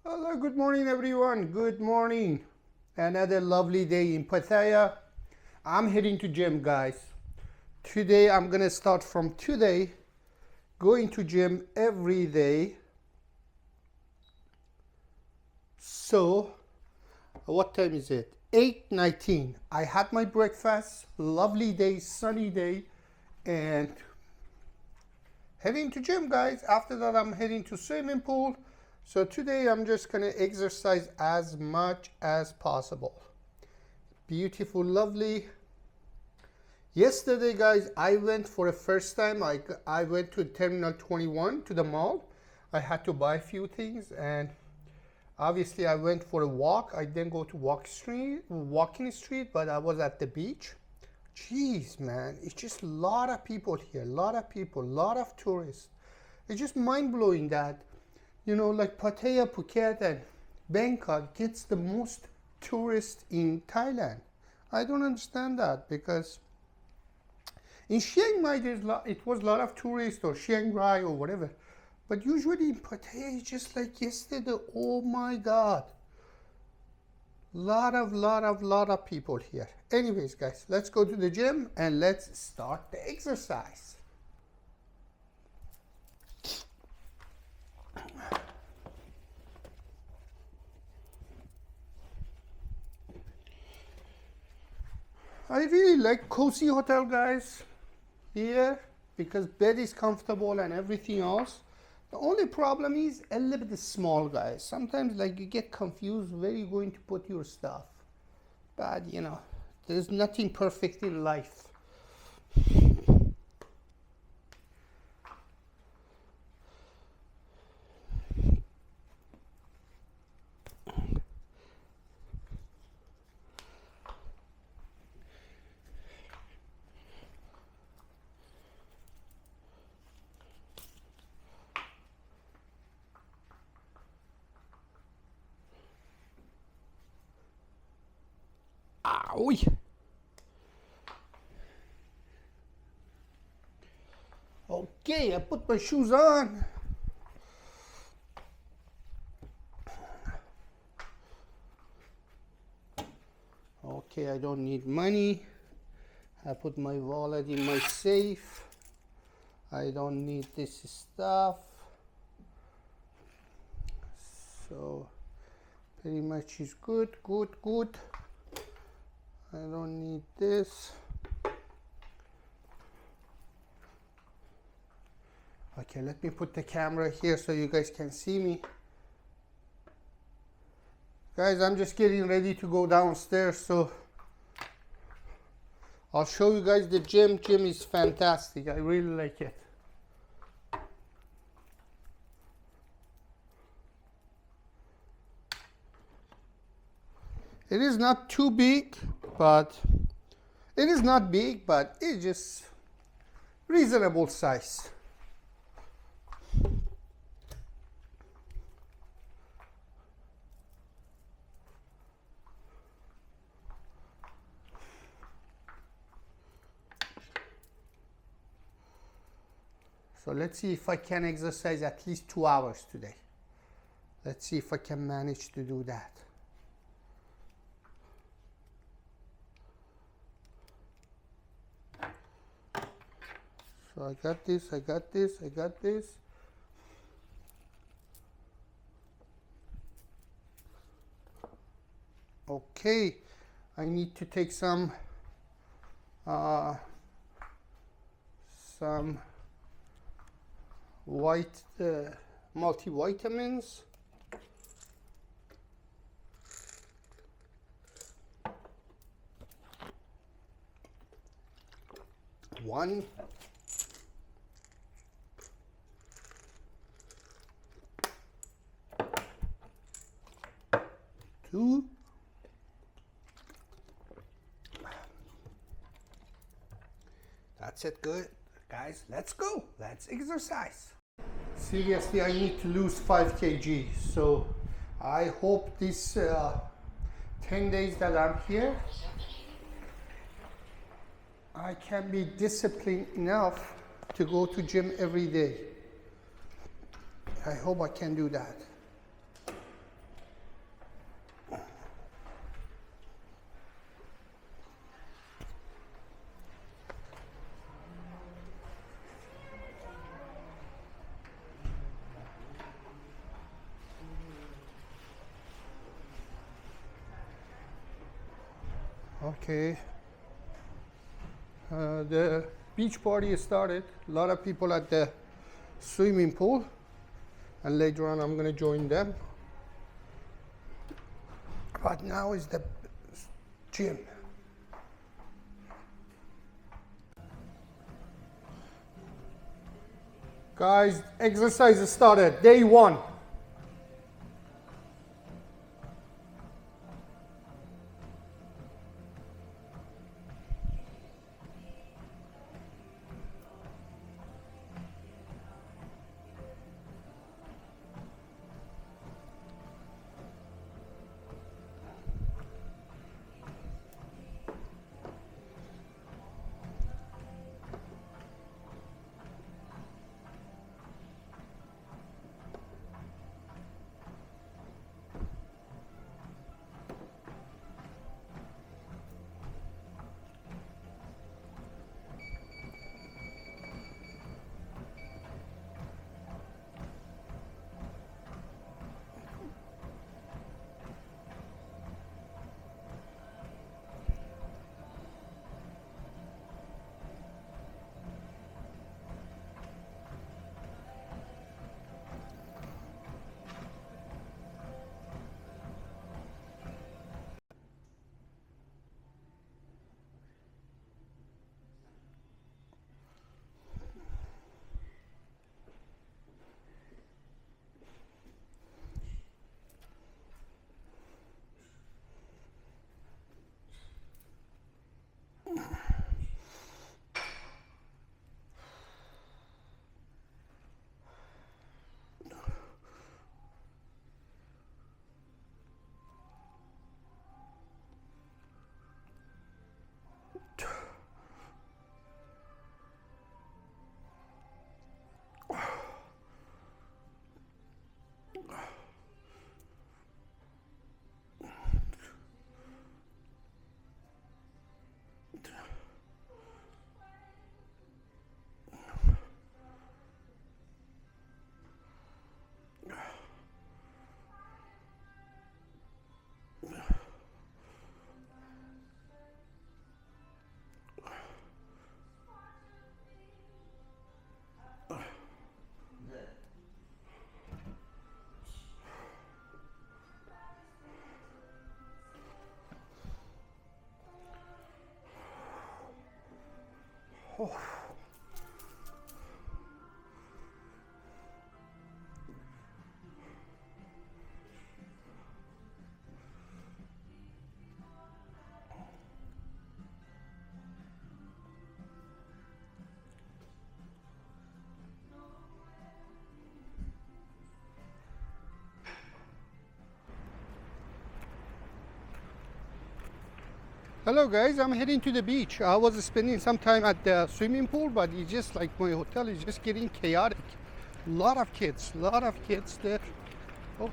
Hello, good morning everyone. Good morning. Another lovely day in Pattaya. I'm heading to gym, guys. Today I'm gonna start from today going to gym every day. So what time is it? 8:19. I had my breakfast. Lovely day, sunny day, and heading to gym, guys. After that I'm heading to swimming pool. So today I'm just gonna exercise as much as possible. Beautiful, lovely. Yesterday, guys, I went for the first time. I went to Terminal 21 to the mall. I had to buy a few things, and obviously I went for a walk. I didn't go to walking street, but I was at the beach. Jeez, man, it's just a lot of people here, a lot of people, a lot of tourists. It's just mind-blowing that, you know, like Pattaya, Phuket, and Bangkok gets the most tourists in Thailand. I don't understand that, because in Chiang Mai it was a lot of tourists, or Chiang Rai or whatever. But usually in Pattaya, it's just like yesterday. Oh my God. Lot of people here. Anyways, guys, let's go to the gym and let's start the exercise. I really like cozy hotel, guys, here, because bed is comfortable and everything else. The only problem is a little bit small, guys. Sometimes like you get confused where you're going to put your stuff. But you know, there's nothing perfect in life. Ow. Okay, I put my shoes on. Okay, I don't need money. I put my wallet in my safe. I don't need this stuff. So pretty much is good. I don't need this. Okay, let me put the camera here so you guys can see me. Guys, I'm just getting ready to go downstairs, so I'll show you guys the gym. Gym is fantastic. I really like it. It is not too big, but it is not big, but it's just reasonable size. So let's see if I can exercise at least 2 hours today. Let's see if I can manage to do that. So I got this. Okay, I need to take some multivitamins. One. Two. That's it, good. Guys, let's go. Let's exercise. Seriously, I need to lose 5 kg. So I hope this 10 days that I'm here, I can be disciplined enough to go to gym every day. I hope I can do that. Okay. The beach party started. A lot of people at the swimming pool, and later on I'm gonna join them. But now is the gym. Guys, exercise started, day 1. Oh. Hello guys, I'm heading to the beach. I was spending some time at the swimming pool, but it's just like my hotel is just getting chaotic. A lot of kids there. Oh,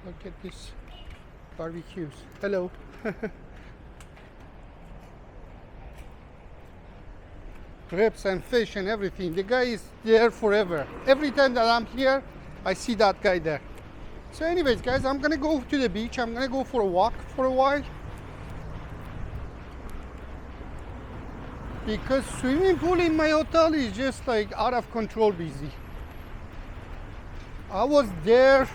look at this barbecues. Hello. Ribs and fish and everything. The guy is there forever. Every time that I'm here, I see that guy there. So anyways guys, I'm gonna go to the beach. I'm gonna go for a walk for a while, because swimming pool in my hotel is just like out of control busy. I was there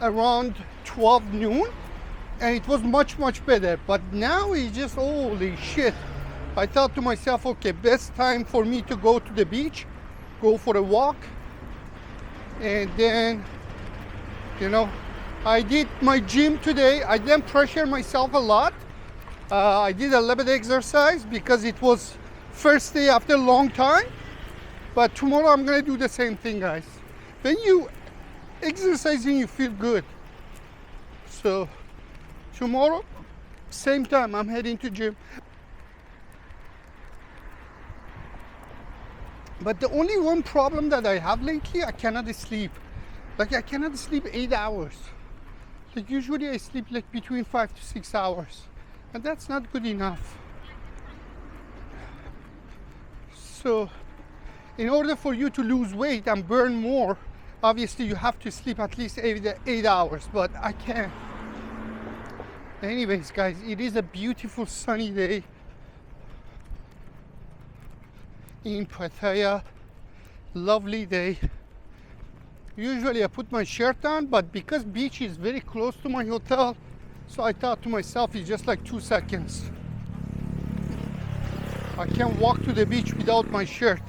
around 12 noon and it was much better, but now it's just holy shit. I thought to myself, okay, best time for me to go to the beach, go for a walk, and then, you know, I did my gym today. I didn't pressure myself a lot. I did a little bit of exercise because it was first day after a long time, but tomorrow I'm gonna do the same thing, guys. When you exercising, you feel good. So tomorrow, same time, I'm heading to gym. But the only one problem that I have lately, I cannot sleep. Like I cannot sleep 8 hours. Like usually I sleep like between 5 to 6 hours, and that's not good enough. So in order for you to lose weight and burn more, obviously you have to sleep at least 8 hours, but I can't. Anyways, guys, it is a beautiful sunny day in Pattaya. Lovely day. Usually I put my shirt on, but because beach is very close to my hotel, so I thought to myself, it's just like 2 seconds. I can't walk to the beach without my shirt.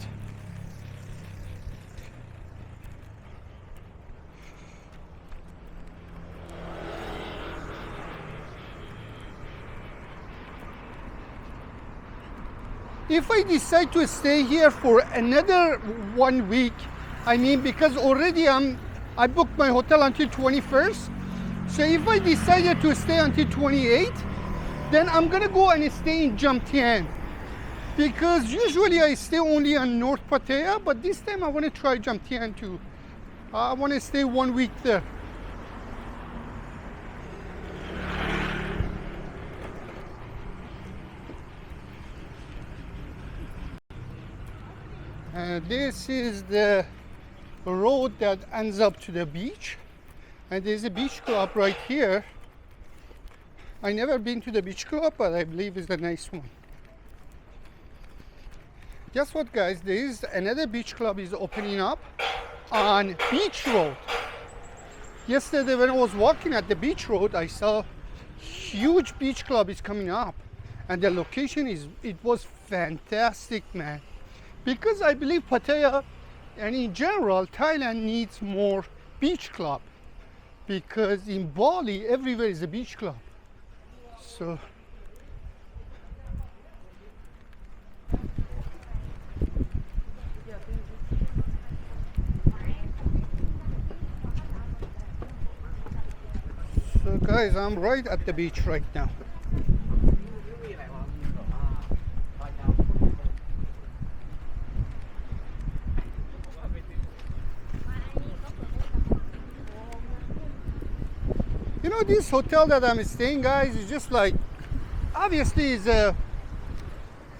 If I decide to stay here for another 1 week, I mean, because already I booked my hotel until 21st. So if I decided to stay until 28th, then I'm gonna go and stay in Jomtien. Because usually I stay only on North Pattaya, but this time I wanna try Jomtien too. I wanna stay 1 week there. And this is the road that ends up to the beach, and there's a beach club right here. I never been to the beach club, but I believe it's a nice one. Guess what, guys? There is another beach club is opening up on Beach Road. Yesterday when I was walking at the beach road, I saw huge beach club is coming up, and the location was fantastic, man. Because I believe Pattaya and in general Thailand needs more beach club, because in Bali everywhere is a beach club. So guys, I'm right at the beach right now. You know, this hotel that I'm staying, guys, is just like, obviously is a,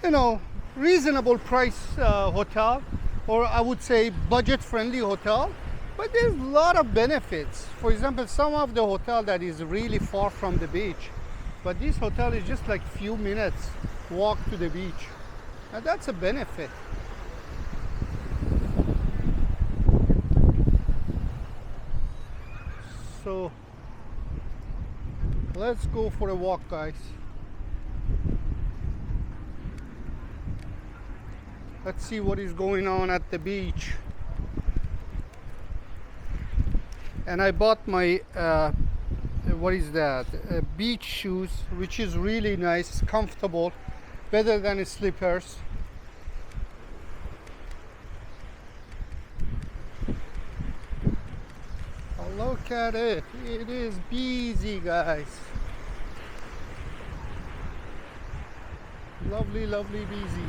you know, reasonable price hotel, or I would say budget friendly hotel, but there's a lot of benefits. For example, some of the hotel that is really far from the beach, but this hotel is just like few minutes walk to the beach, and that's a benefit. So let's go for a walk, guys. Let's see what is going on at the beach. And I bought my what is that? Beach shoes, which is really nice, comfortable, better than slippers. Look at it. It is busy, guys. Lovely, lovely busy.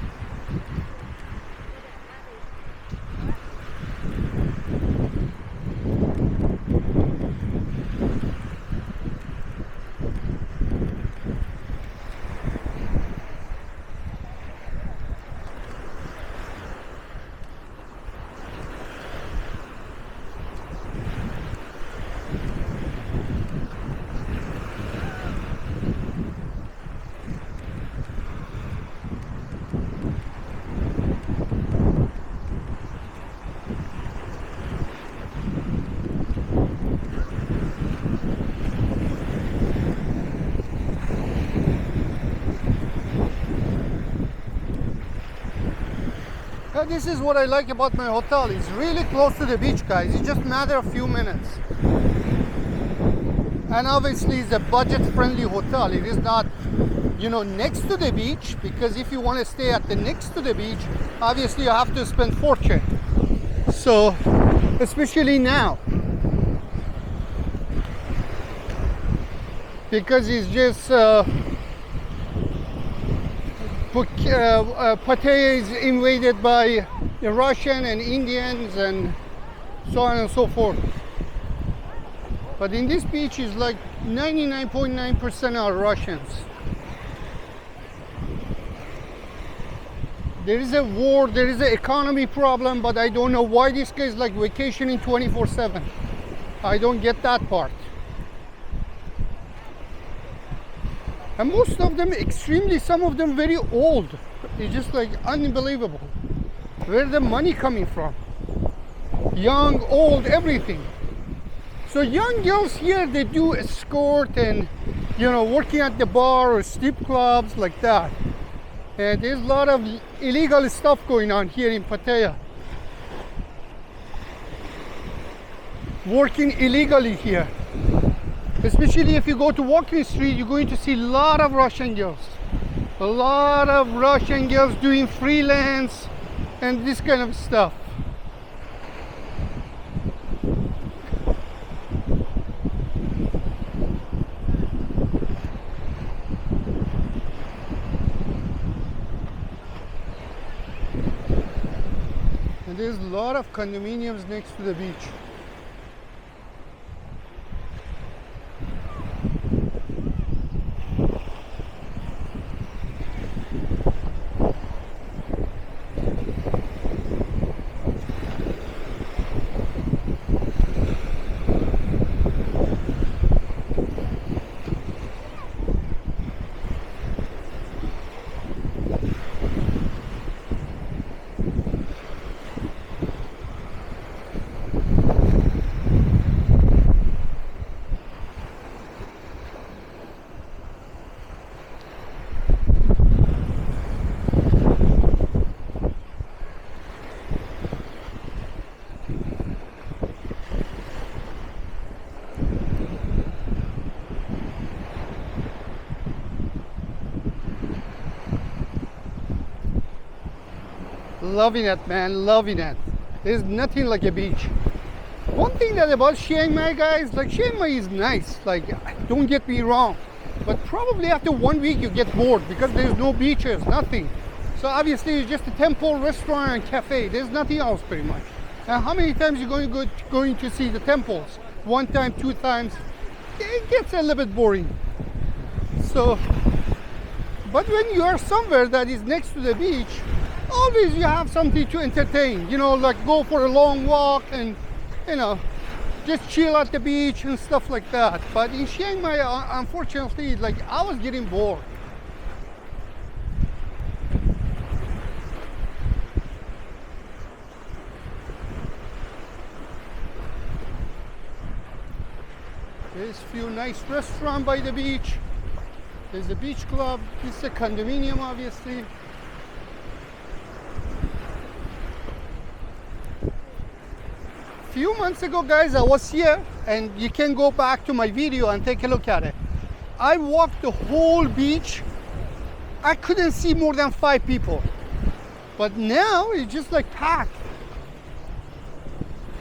This is what I like about my hotel. It's really close to the beach, guys. It's just a matter of few minutes. And obviously it's a budget-friendly hotel. It is not, you know, next to the beach, because if you want to stay at the next to the beach, obviously you have to spend fortune. So, especially now, because it's just Pattaya is invaded by the Russian and Indians and so on and so forth. But in this beach is like 99.9% are Russians. There is a war, there is an economy problem, but I don't know why this guy is like vacationing 24/7. I don't get that part. And most of them extremely, some of them very old. It's just like unbelievable. Where the money coming from? Young, old, everything. So young girls here, they do escort and, you know, working at the bar or strip clubs like that. And there's a lot of illegal stuff going on here in Pattaya. Working illegally here. Especially if you go to Walking Street, you're going to see a lot of Russian girls. A lot of Russian girls doing freelance and this kind of stuff. And there's a lot of condominiums next to the beach. Loving it, man, loving it. There's nothing like a beach. One thing that about Chiang Mai, guys, like Chiang Mai is nice, like don't get me wrong, but probably after 1 week you get bored because there's no beaches, nothing. So obviously it's just a temple, restaurant and cafe. There's nothing else pretty much. And how many times you going to see the temples? 1 time, 2 times, it gets a little bit boring. So, but when you are somewhere that is next to the beach, always you have something to entertain, you know, like go for a long walk and, you know, just chill at the beach and stuff like that. But in Chiang Mai, unfortunately, like I was getting bored. There's a few nice restaurants by the beach. There's a beach club. This is a condominium, obviously. Few months ago, guys, I was here, and you can go back to my video and take a look at it. I walked the whole beach. I couldn't see more than 5 people. But now it's just like packed.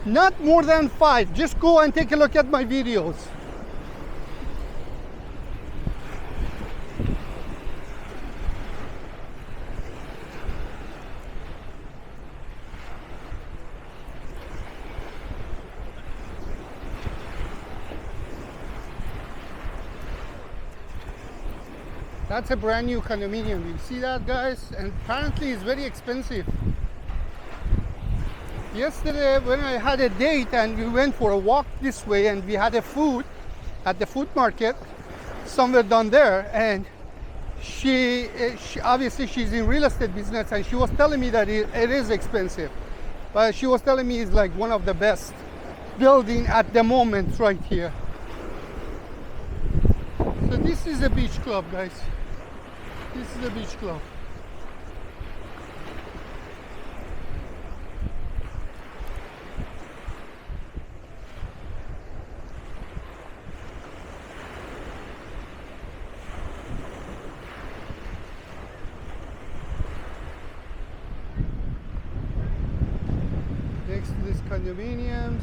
Not more than 5. Just go and take a look at my videos. That's a brand new condominium. You see that, guys? And apparently it's very expensive. Yesterday when I had a date and we went for a walk this way and we had a food at the food market somewhere down there, and she obviously she's in real estate business, and she was telling me that it is expensive, but she was telling me it's like one of the best building at the moment right here. So this is a beach club, guys. This is a beach club. Next to these condominiums.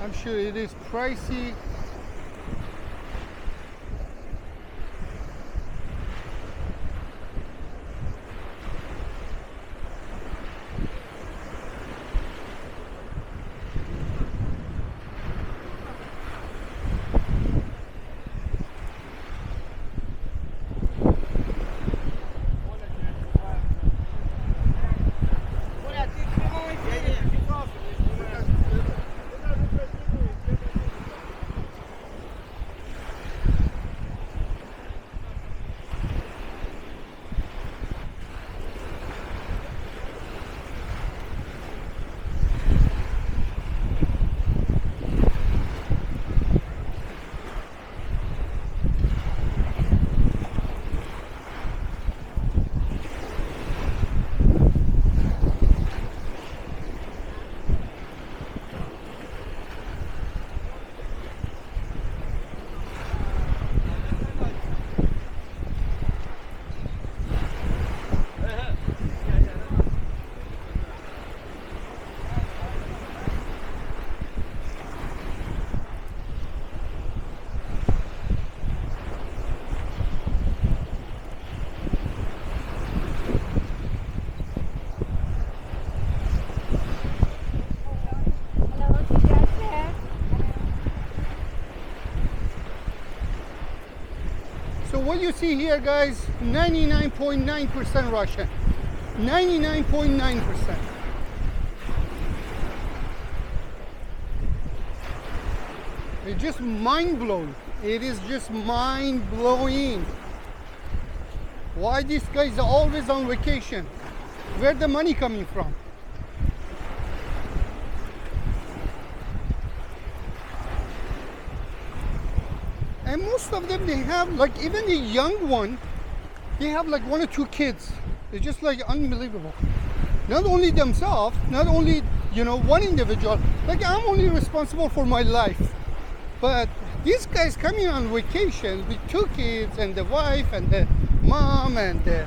I'm sure it is pricey. what you see here, guys, 99.9% Russian. 99.9%. It's just mind-blowing. It is just mind-blowing. Why these guys are always on vacation? Where the money coming from? And most of them, they have, like, even the young one, they have like 1 or 2 kids. It's just like unbelievable. Not only themselves, not only, you know, one individual. Like, I'm only responsible for my life. But these guys coming on vacation with 2 kids and the wife and the mom and the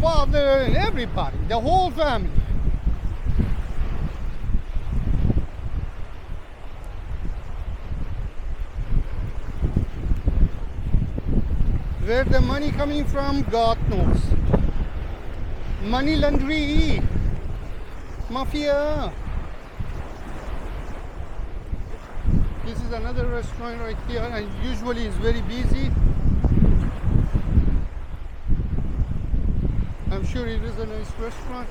father and everybody, the whole family. Where the money coming from, God knows. Money laundry, mafia. This is another restaurant right here, and usually it's very busy. I'm sure it is a nice restaurant.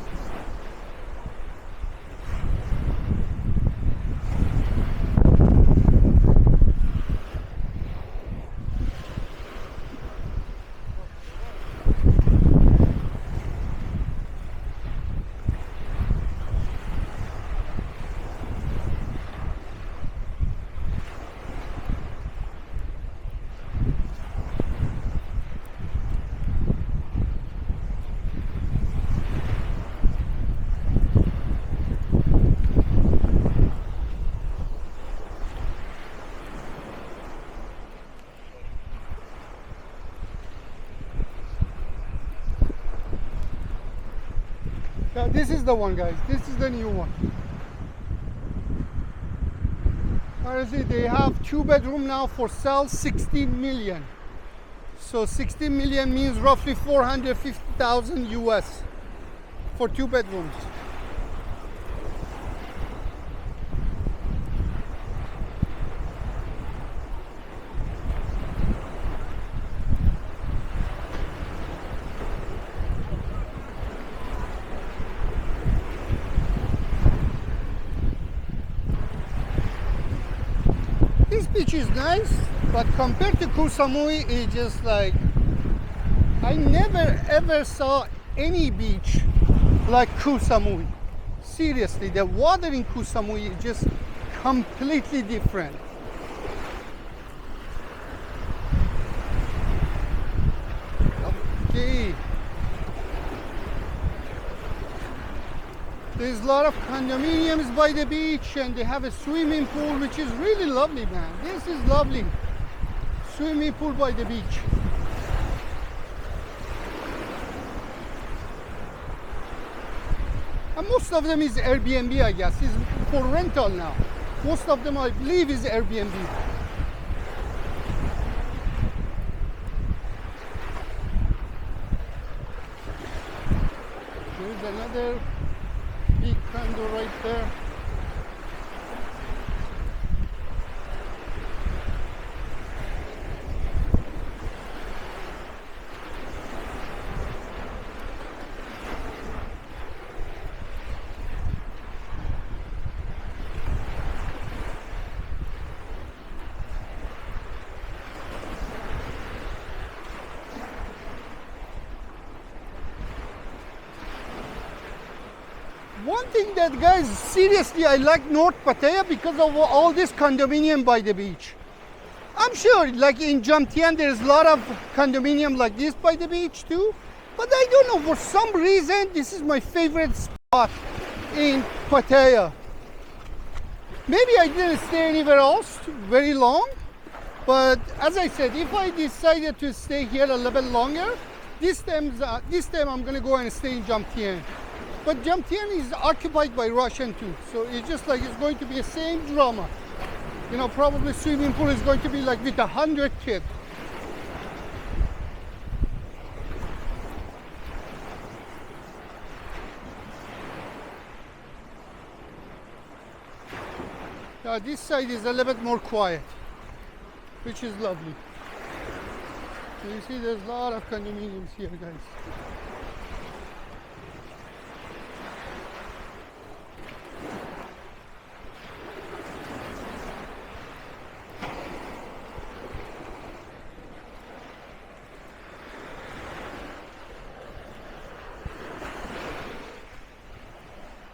Now, this is the one, guys. This is the new one. Honestly, they have 2-bedroom now for sale, 16 million. So 16 million means roughly 450,000 US for 2 bedrooms. This beach is nice, but compared to Koh Samui, it's just like, I never ever saw any beach like Koh Samui. Seriously, the water in Koh Samui is just completely different. Okay. There's a lot of condominiums by the beach, and they have a swimming pool, which is really lovely, man. This is lovely. Swimming pool by the beach. And most of them is Airbnb, I guess. It's for rental now. Most of them, I believe, is Airbnb. There's another big condo right there. One thing that, guys, seriously, I like North Pattaya because of all this condominium by the beach. I'm sure, like in Jomtien, there's a lot of condominium like this by the beach too. But I don't know, for some reason, this is my favorite spot in Pattaya. Maybe I didn't stay anywhere else very long. But as I said, if I decided to stay here a little bit longer, this time I'm gonna go and stay in Jomtien. But Jomtien is occupied by Russian too, so it's just like it's going to be the same drama. You know, probably swimming pool is going to be like with 100 kids. This side is a little bit more quiet, which is lovely. You see, there's a lot of condominiums here, guys.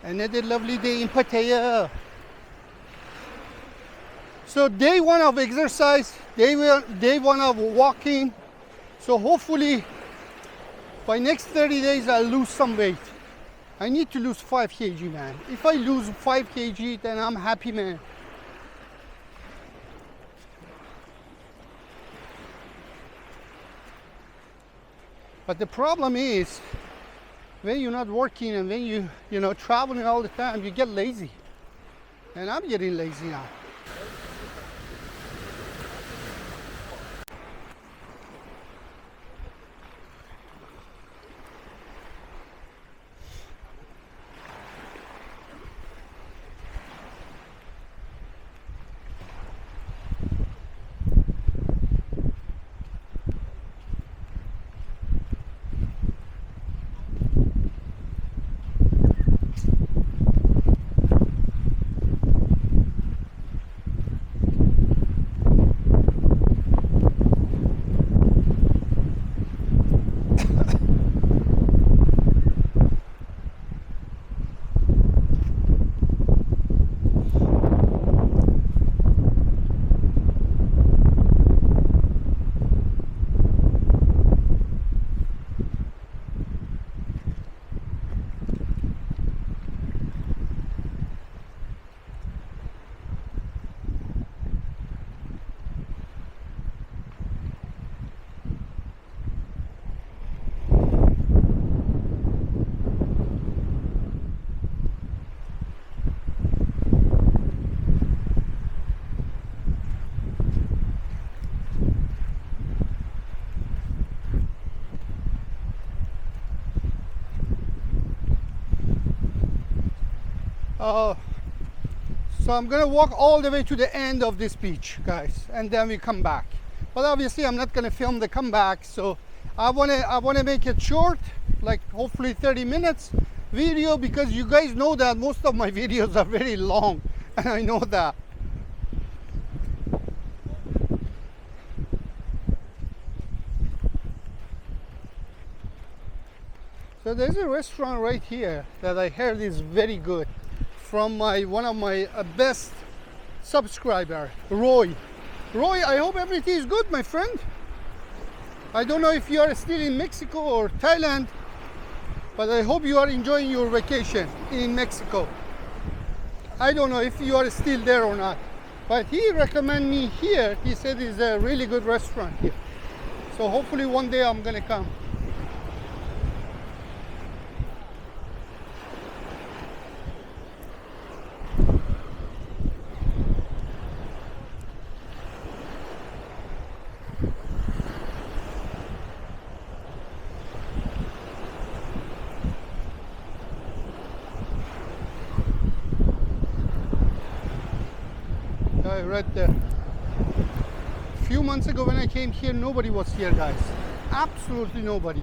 Another lovely day in Pattaya. So day one of exercise, day one of walking. So hopefully by next 30 days I'll lose some weight. I need to lose 5 kg, man. If I lose 5 kg, then I'm happy, man. But the problem is, when you're not working and when you traveling all the time, you get lazy. And I'm getting lazy now. So I'm gonna walk all the way to the end of this beach, guys, and then we come back. But obviously I'm not gonna film the comeback, so I wanna make it short, like hopefully 30 minutes video, because you guys know that most of my videos are very long, and I know that. So there's a restaurant right here that I heard is very good, from one of my best subscriber, Roy. Roy, I hope everything is good, my friend. I don't know if you are still in Mexico or Thailand, but I hope you are enjoying your vacation in Mexico. I don't know if you are still there or not, but he recommended me here. He said it's a really good restaurant here. So hopefully one day I'm gonna come. Right there. A few months ago when I came here, nobody was here, guys. Absolutely nobody.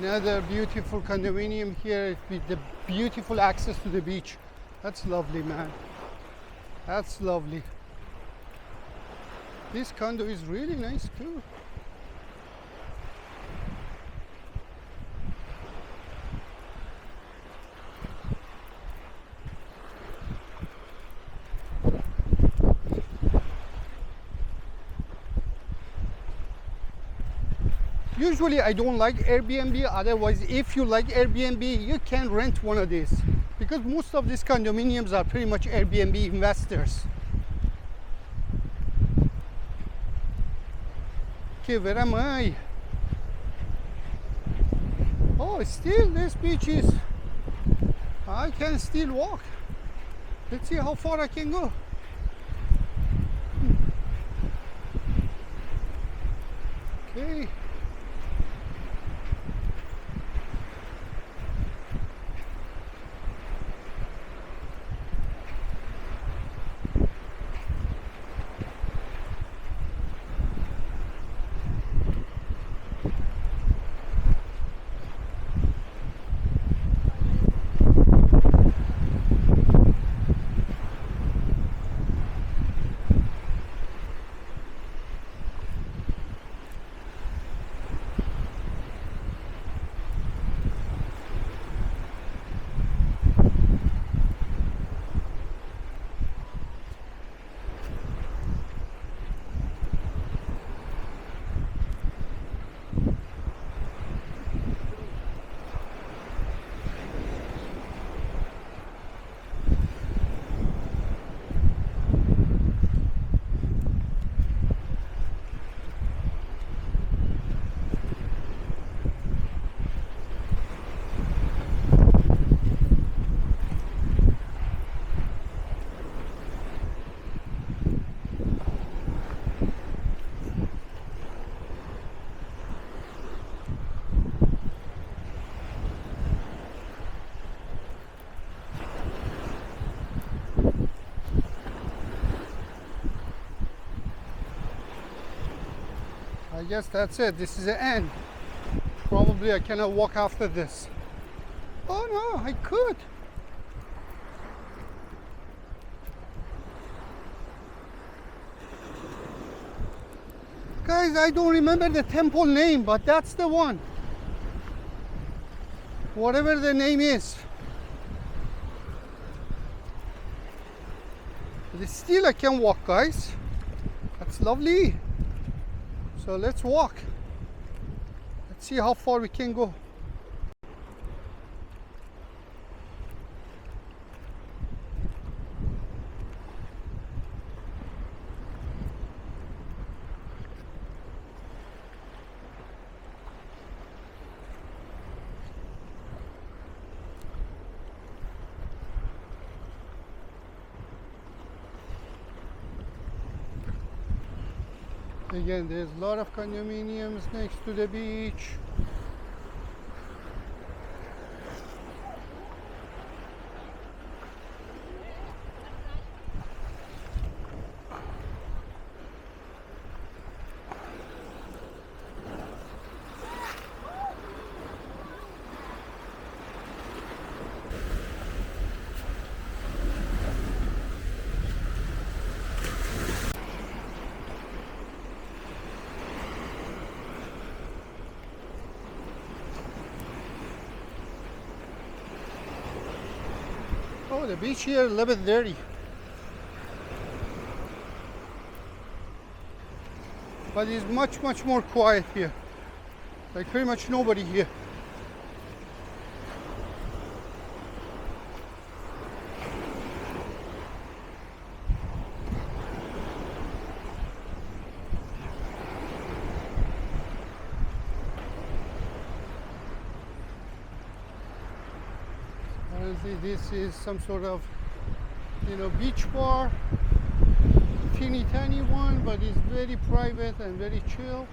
Another beautiful condominium here with the beautiful access to the beach. That's lovely, man. That's lovely. This condo is really nice too. Usually I don't like Airbnb. Otherwise, if you like Airbnb, you can rent one of these, because most of these condominiums are pretty much Airbnb investors. Que where am I? Oh, still this beach is, I can still walk. Let's see how far I can go. Okay. I guess that's it. This is the end. Probably I cannot walk after this. Oh no, I could. Guys, I don't remember the temple name, but that's the one. Whatever the name is. But still I can walk, guys. That's lovely. So let's walk. Let's see how far we can go. Again, there's a lot of condominiums next to the beach. Oh, the beach here 11:30. But it's much more quiet here. Like pretty much nobody here. This is some sort of, beach bar, teeny tiny one, but it's very private and very chill.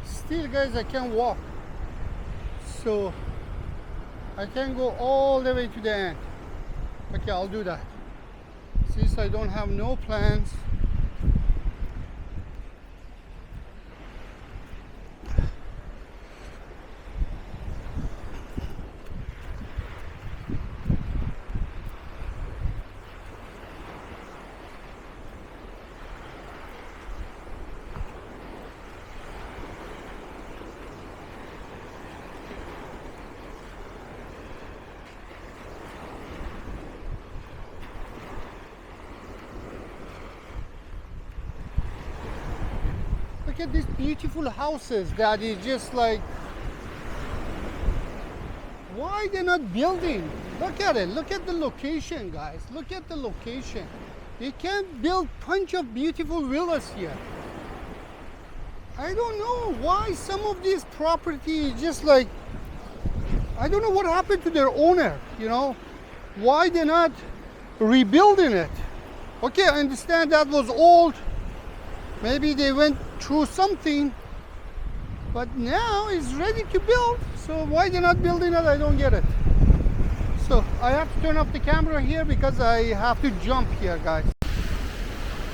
Still, guys, I can walk, so I can go all the way to the end. Okay, I'll do that since I don't have no plans. at these beautiful houses that is just like, why they're not building? Look at it. Look at the location, guys. Look at the location. You can't build bunch of beautiful villas here. I don't know why some of these properties just like, I don't know what happened to their owner, you know. Why they're not rebuilding it? Okay, I understand that was old. Maybe they went through something, but now it's ready to build. So why they're not building it, I don't get it. So I have to turn off the camera here because I have to jump here, guys.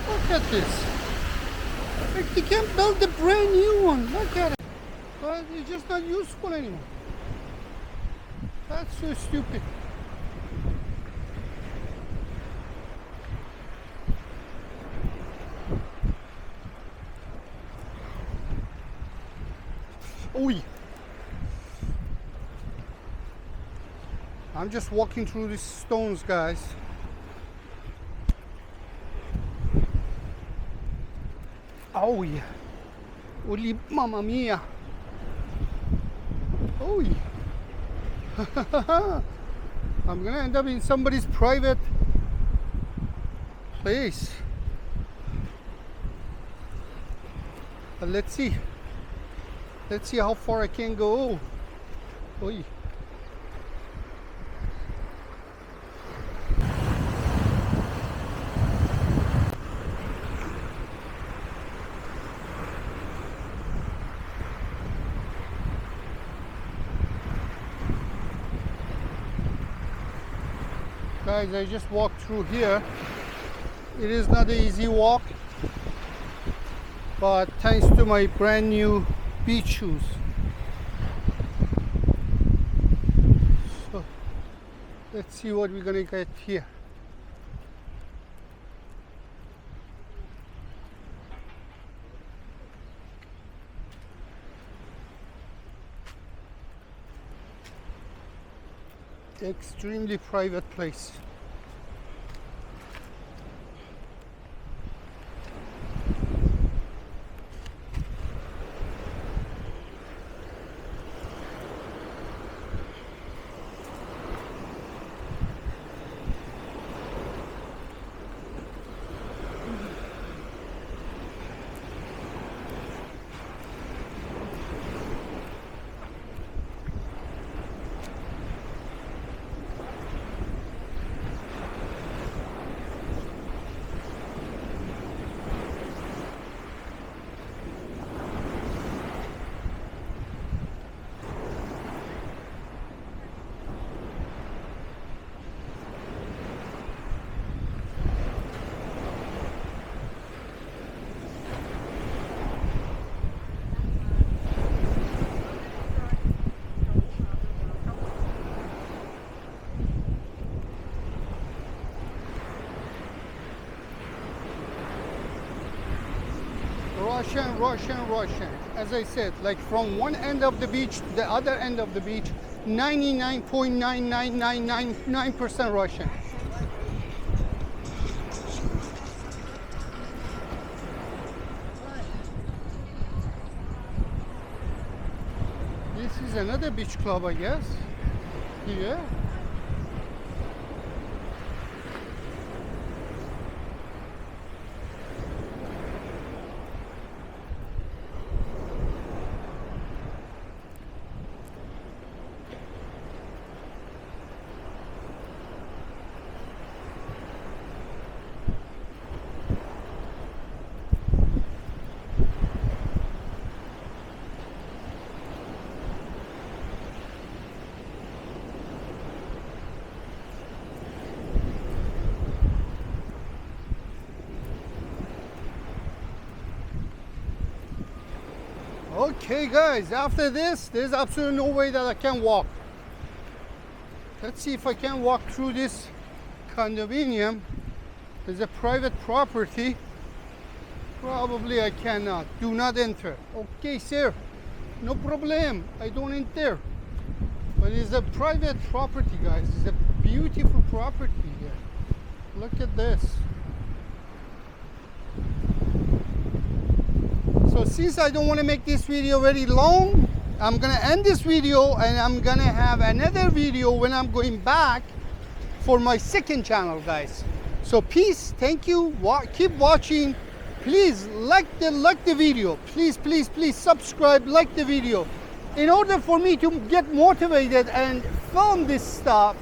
Look at this. Like, they can't build the brand new one. Look at it. But it's just not useful anymore. That's so stupid. Oi. I'm just walking through these stones, guys. Oh yeah. Holy mamma mia. Oh yeah. I'm gonna end up in somebody's private place. But let's see. Let's see how far I can go. Oh yeah. Guys, I just walked through here. It is not an easy walk, but thanks to my brand new beach shoes. So let's see what we're gonna get here. Extremely private place. Russian. As I said, like from one end of the beach to the other end of the beach, 99.99999% Russian. This is another beach club, I guess. Yeah. Okay guys, after this, there's absolutely no way that I can walk. Let's see if I can walk through this condominium. It's a private property. Probably I cannot. Do not enter. Okay, sir. No problem. I don't enter. But it's a private property, guys. It's a beautiful property here. Look at this. So since I don't want to make this video very long, I'm gonna end this video and I'm gonna have another video when I'm going back for my second channel, guys. So peace, thank you, keep watching. Please like the video. Please subscribe, like the video. In order for me to get motivated and film this stuff,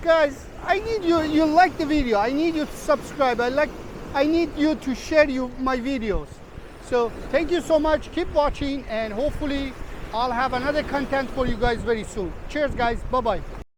guys, I need you like the video. I need you to subscribe. I need you to share my videos. So thank you so much. Keep watching, and hopefully I'll have another content for you guys very soon. Cheers, guys. Bye-bye.